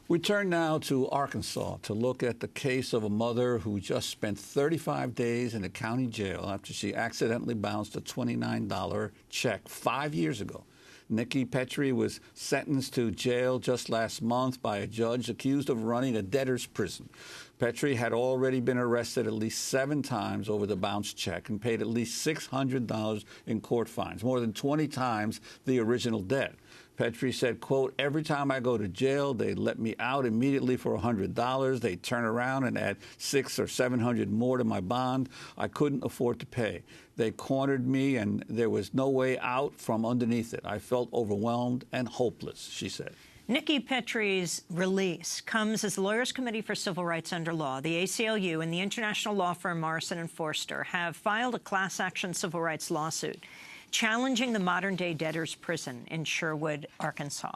We turn now to Arkansas to look at the case of a mother who just spent 35 days in a county jail after she accidentally bounced a $29 check 5 years ago. Nikki Petrie was sentenced to jail just last month by a judge accused of running a debtor's prison. Petrie had already been arrested at least 7 times over the bounced check and paid at least $600 in court fines, more than 20 times the original debt. Petrie said, quote, "Every time I go to jail, they let me out immediately for $100. They turn around and add $600 or $700 more to my bond. I couldn't afford to pay. They cornered me, and there was no way out from underneath it. I felt overwhelmed and hopeless," she said. Nikki Petrie's release comes as the Lawyers Committee for Civil Rights Under Law, the ACLU, and the international law firm Morrison & Foerster have filed a class-action civil rights lawsuit challenging the modern-day debtor's prison in Sherwood, Arkansas.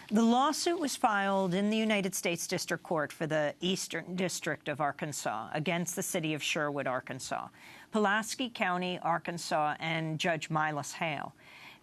The lawsuit was filed in the United States District Court for the Eastern District of Arkansas against the city of Sherwood, Arkansas, Pulaski County, Arkansas, and Judge Milas Hale.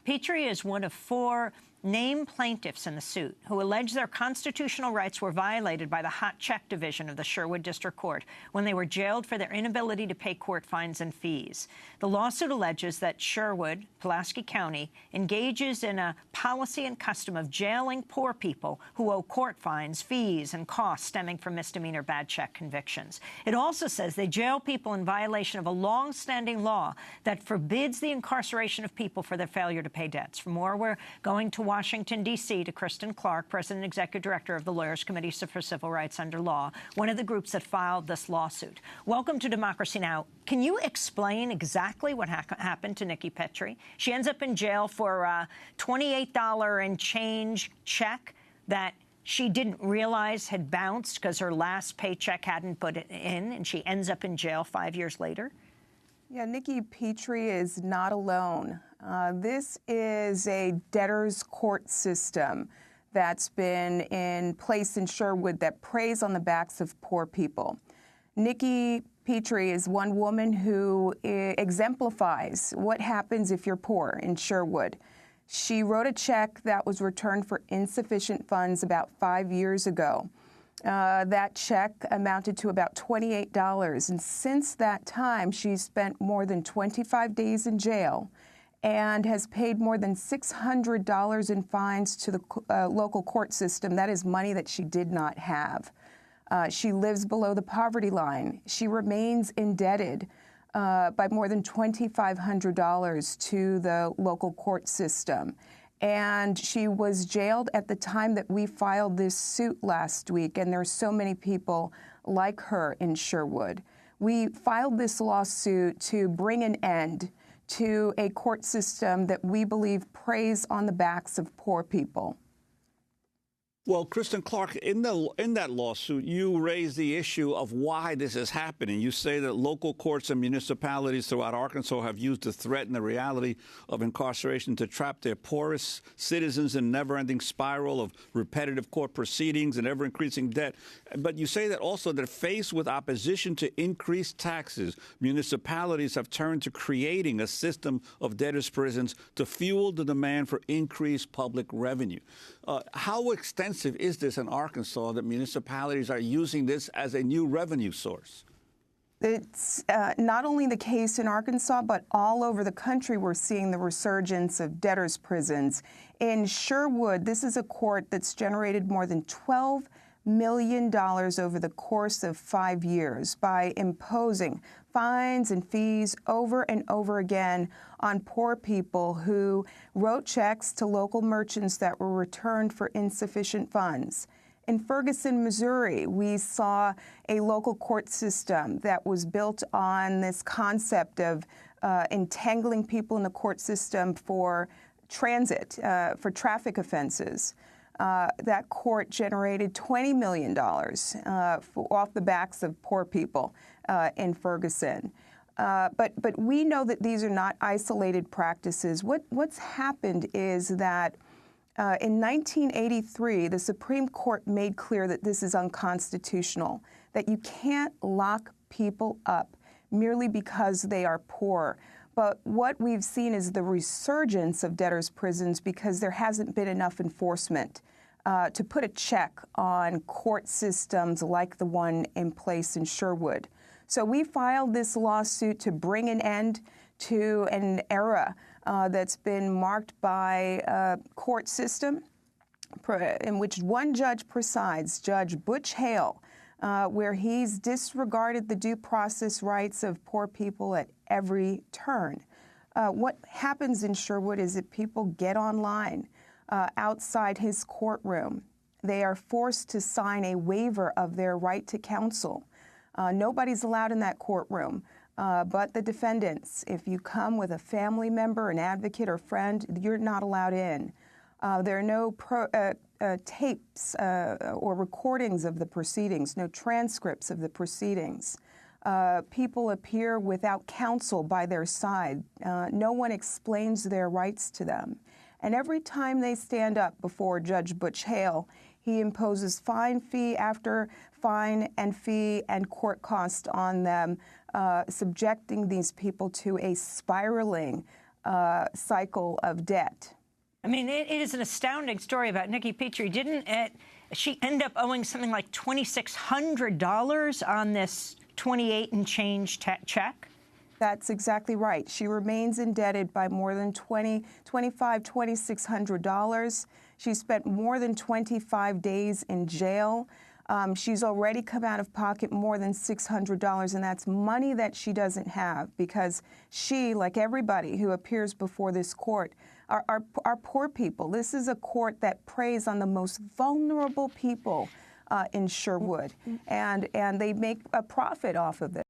Petrie is one of 4 named plaintiffs in the suit who allege their constitutional rights were violated by the hot check division of the Sherwood District Court when they were jailed for their inability to pay court fines and fees. The lawsuit alleges that Sherwood, Pulaski County, engages in a policy and custom of jailing poor people who owe court fines, fees, and costs stemming from misdemeanor bad check convictions. It also says they jail people in violation of a long-standing law that forbids the incarceration of people for their failure to pay debts. For more, we're going to Washington, D.C., to Kristen Clark, President and Executive Director of the Lawyers Committee for Civil Rights Under Law, one of the groups that filed this lawsuit. Welcome to Democracy Now! Can you explain exactly what happened to Nikki Petrie? She ends up in jail for a $28 and change check that she didn't realize had bounced because her last paycheck hadn't put it in, and she ends up in jail 5 years later. Yeah, Nikki Petrie is not alone. This is a debtor's court system that's been in place in Sherwood that preys on the backs of poor people. Nikki Petrie is one woman who exemplifies what happens if you're poor in Sherwood. She wrote a check that was returned for insufficient funds about 5 years ago. That check amounted to about $28, and since that time, she's spent more than 25 days in jail and has paid more than $600 in fines to the local court system. That is money that she did not have. She lives below the poverty line. She remains indebted by more than $2,500 to the local court system. And she was jailed at the time that we filed this suit last week, and there are so many people like her in Sherwood. We filed this lawsuit to bring an end to a court system that we believe preys on the backs of poor people. Well, Kristen Clark, in that lawsuit, you raise the issue of why this is happening. You say that local courts and municipalities throughout Arkansas have used the threat and the reality of incarceration to trap their poorest citizens in a never-ending spiral of repetitive court proceedings and ever-increasing debt. But you say that also that faced with opposition to increased taxes, municipalities have turned to creating a system of debtors' prisons to fuel the demand for increased public revenue. How extensive is this in Arkansas that municipalities are using this as a new revenue source? It's not only the case in Arkansas, but all over the country we're seeing the resurgence of debtors' prisons. In Sherwood, this is a court that's generated more than $12 million over the course of 5 years by imposing fines and fees over and over again on poor people who wrote checks to local merchants that were returned for insufficient funds. In Ferguson, Missouri, we saw a local court system that was built on this concept of entangling people in the court system for transit, for traffic offenses. That court generated $20 million off the backs of poor people in Ferguson. But we know that these are not isolated practices. What's happened is that in 1983, the Supreme Court made clear that this is unconstitutional, that you can't lock people up merely because they are poor. But what we've seen is the resurgence of debtors' prisons because there hasn't been enough enforcement. to put a check on court systems like the one in place in Sherwood. So we filed this lawsuit to bring an end to an era that's been marked by a court system in which one judge presides, Judge Butch Hale, where he's disregarded the due process rights of poor people at every turn. What happens in Sherwood is that people get online outside his courtroom. They are forced to sign a waiver of their right to counsel. Nobody's allowed in that courtroom but the defendants. If you come with a family member, an advocate, or friend, you're not allowed in. There are no tapes or recordings of the proceedings, no transcripts of the proceedings. People appear without counsel by their side. No one explains their rights to them. And every time they stand up before Judge Butch Hale, he imposes fine, fee after fine and fee and court cost on them, subjecting these people to a spiraling cycle of debt. I mean, it is an astounding story about Nikki Petrie. Didn't she end up owing something like $2,600 on this 28 and change check? That's exactly right. She remains indebted by more than $2,600. She spent more than 25 days in jail. She's already come out of pocket more than $600, and that's money that she doesn't have because she, like everybody who appears before this court, are poor people. This is a court that preys on the most vulnerable people in Sherwood, and they make a profit off of this.